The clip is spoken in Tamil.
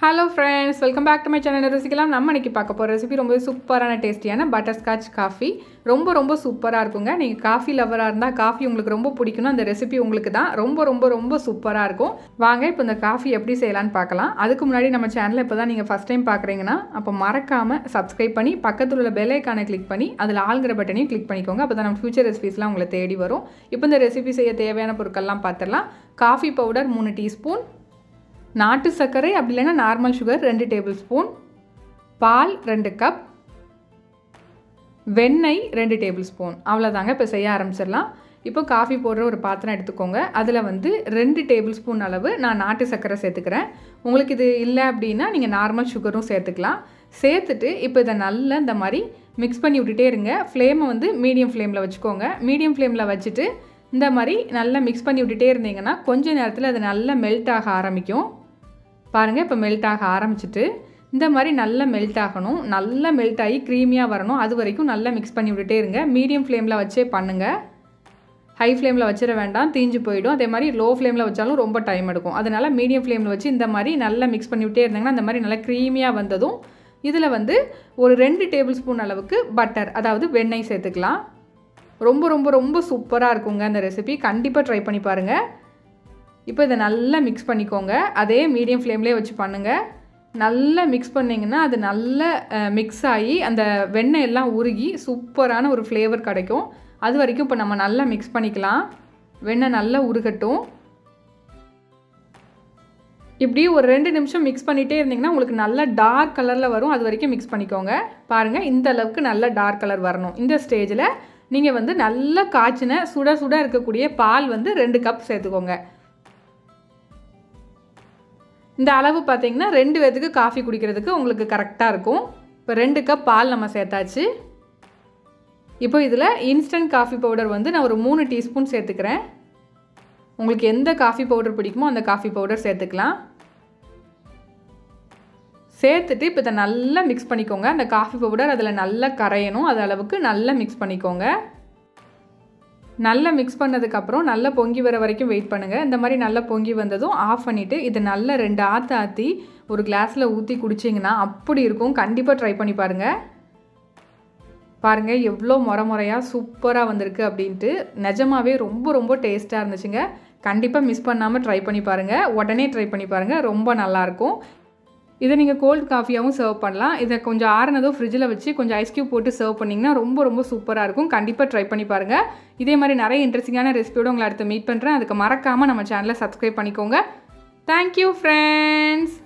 Hello friends, welcome back to my channel Rusikkalam. நம்ம இன்னைக்கு பார்க்க போற ரெசிபி ரொம்ப சூப்பரான டேஸ்டியான butterscotch காஃபி. ரொம்ப சூப்பரா இருக்குங்க. நீங்க காஃபி லவரா இருந்தா காஃபி உங்களுக்கு ரொம்ப பிடிக்கும்னா அந்த ரெசிபி உங்களுக்கு தான் ரொம்ப சூப்பரா இருக்கும். வாங்க இப்போ இந்த காஃபி எப்படி செய்யலாம்னு பார்க்கலாம். அதுக்கு முன்னாடி நம்ம சேனலை இப்போதான் நீங்க ஃபர்ஸ்ட் டைம் பார்க்கறீங்கன்னா அப்ப மறக்காம subscribe பண்ணி பக்கத்துல உள்ள bell icon-ஐ கிளிக் பண்ணி அதுல ஆல்ங்கற பட்டனையும் கிளிக் பண்ணிக்கோங்க. அப்பதான் நம்ம future recipes-லாம் உங்களை தேடி வரும். இப்போ இந்த ரெசிபி செய்ய தேவையான பொருட்கள்லாம் பார்த்தறலாம். காஃபி பவுடர் 3 டீஸ்பூன், நாட்டு சர்க்கரை அப்படி இல்லைனா நார்மல் சுகர் 2 டேபிள் ஸ்பூன், பால் 2 கப், வெண்ணெய் 2 டேபிள் ஸ்பூன். அவ்வளோதாங்க. இப்போ செய்ய ஆரம்பிச்சிடலாம். இப்போ காஃபி போடுற ஒரு பாத்திரம் எடுத்துக்கோங்க. அதில் வந்து 2 டேபிள் ஸ்பூன் அளவு நான் நாட்டு சர்க்கரை சேர்த்துக்கிறேன். உங்களுக்கு இது இல்லை அப்படின்னா நீங்கள் நார்மல் சுகரும் சேர்த்துக்கலாம். சேர்த்துட்டு இப்போ இதை நல்லா இந்த மாதிரி மிக்ஸ் பண்ணி விட்டுட்டே இருங்க. ஃப்ளேமை வந்து மீடியம் ஃப்ளேமில் வச்சுக்கோங்க. மீடியம் ஃப்ளேமில் வச்சுட்டு இந்த மாதிரி நல்லா மிக்ஸ் பண்ணி விட்டுட்டே இருந்தீங்கன்னா கொஞ்ச நேரத்தில் அது நல்லா மெல்ட் ஆக ஆரம்பிக்கும். பாருங்கள், இப்போ மெல்ட் ஆக ஆரம்பிச்சிட்டு இந்த மாதிரி நல்லா மெல்ட் ஆகணும். நல்லா மெல்ட் ஆகி க்ரீமியாக வரணும். அது வரைக்கும் நல்லா மிக்ஸ் பண்ணி விட்டுட்டே இருங்க. மீடியம் ஃப்ளேமில் வச்சே பண்ணுங்கள். ஹை ஃப்ளேமில் வச்சிட வேண்டாம், தீஞ்சு போயிடும். அதே மாதிரி லோ ஃப்ளேமில் வச்சாலும் ரொம்ப டைம் எடுக்கும். அதனால் மீடியம் ஃப்ளேமில் வச்சு இந்த மாதிரி நல்லா மிக்ஸ் பண்ணி விட்டே இருந்தாங்கன்னா இந்த மாதிரி நல்லா க்ரீமியாக வந்ததும் இதில் வந்து ஒரு 2 டேபிள் ஸ்பூன் அளவுக்கு பட்டர் அதாவது வெண்ணெய் சேர்த்துக்கலாம். ரொம்ப சூப்பராக இருக்குங்க இந்த ரெசிபி. கண்டிப்பாக ட்ரை பண்ணி பாருங்கள். இப்போ இதை நல்லா மிக்ஸ் பண்ணிக்கோங்க. அதே மீடியம் ஃப்ளேம்லேயே வச்சு பண்ணுங்கள். நல்லா மிக்ஸ் பண்ணிங்கன்னா அது நல்லா மிக்ஸ் ஆகி அந்த வெண்ணெய் எல்லாம் உருகி சூப்பரான ஒரு ஃப்ளேவர் கிடைக்கும். அது வரைக்கும் இப்போ நம்ம நல்லா மிக்ஸ் பண்ணிக்கலாம். வெண்ணெய் நல்லா உருகட்டும். இப்படி ஒரு 2 நிமிஷம் மிக்ஸ் பண்ணிகிட்டே இருந்தீங்கன்னா உங்களுக்கு நல்லா டார்க் கலரில் வரும். அது வரைக்கும் மிக்ஸ் பண்ணிக்கோங்க. பாருங்கள், இந்த அளவுக்கு நல்லா டார்க் கலர் வரணும். இந்த ஸ்டேஜில் நீங்கள் வந்து நல்லா காய்ச்சின சுட இருக்கக்கூடிய பால் வந்து 2 கப் சேர்த்துக்கோங்க. இந்த அளவு பார்த்தீங்கன்னா 2 பேருக்கு காஃபி குடிக்கிறதுக்கு உங்களுக்கு கரெக்டாக இருக்கும். இப்போ 2 கப் பால் நம்ம சேர்த்தாச்சு. இப்போ இதில் இன்ஸ்டன்ட் காஃபி பவுடர் வந்து நான் ஒரு 3 டீஸ்பூன் சேர்த்துக்கிறேன். உங்களுக்கு எந்த காஃபி பவுடர் பிடிக்குமோ அந்த காஃபி பவுடர் சேர்த்துக்கலாம். சேர்த்துட்டு இப்போ இதை நல்லா மிக்ஸ் பண்ணிக்கோங்க. அந்த காஃபி பவுடர் அதில் நல்லா கரையணும். அது அளவுக்கு நல்லா மிக்ஸ் பண்ணிக்கோங்க. நல்லா மிக்ஸ் பண்ணதுக்கப்புறம் நல்லா பொங்கி வர வரைக்கும் வெயிட் பண்ணுங்கள். இந்த மாதிரி நல்லா பொங்கி வந்ததும் ஆஃப் பண்ணிவிட்டு இதை நல்லா 2 ஆற்றி ஒரு கிளாஸில் ஊற்றி குடிச்சிங்கன்னா அப்படி இருக்கும். கண்டிப்பாக ட்ரை பண்ணி பாருங்கள். பாருங்கள் எவ்வளோ முறையாக சூப்பராக வந்திருக்கு அப்படின்ட்டு. நிஜமாகவே ரொம்ப டேஸ்ட்டாக இருந்துச்சுங்க. கண்டிப்பாக மிஸ் பண்ணாமல் ட்ரை பண்ணி பாருங்கள். உடனே ட்ரை பண்ணி பாருங்கள். ரொம்ப நல்லாயிருக்கும். இதை நீங்கள் கோல்டு காஃபியாகவும் சர்வ் பண்ணலாம். இதை கொஞ்சம் ஆறுனதும் ஃப்ரிட்ஜில் வச்சு கொஞ்சம் ஐஸ் க்யூப் போட்டு சர்வ் பண்ணிங்கன்னா ரொம்ப சூப்பராக இருக்கும். கண்டிப்பாக ட்ரை பண்ணி பாருங்கள். இதே மாதிரி நிறைய இன்ட்ரெஸ்டிங்கான ரெசிபியோடு உங்களை அடுத்து மீட் பண்ணுறேன். அதுக்கு மறக்காமல் நம்ம சேனலை சப்ஸ்கிரைப் பண்ணிக்கோங்க. Thank you friends.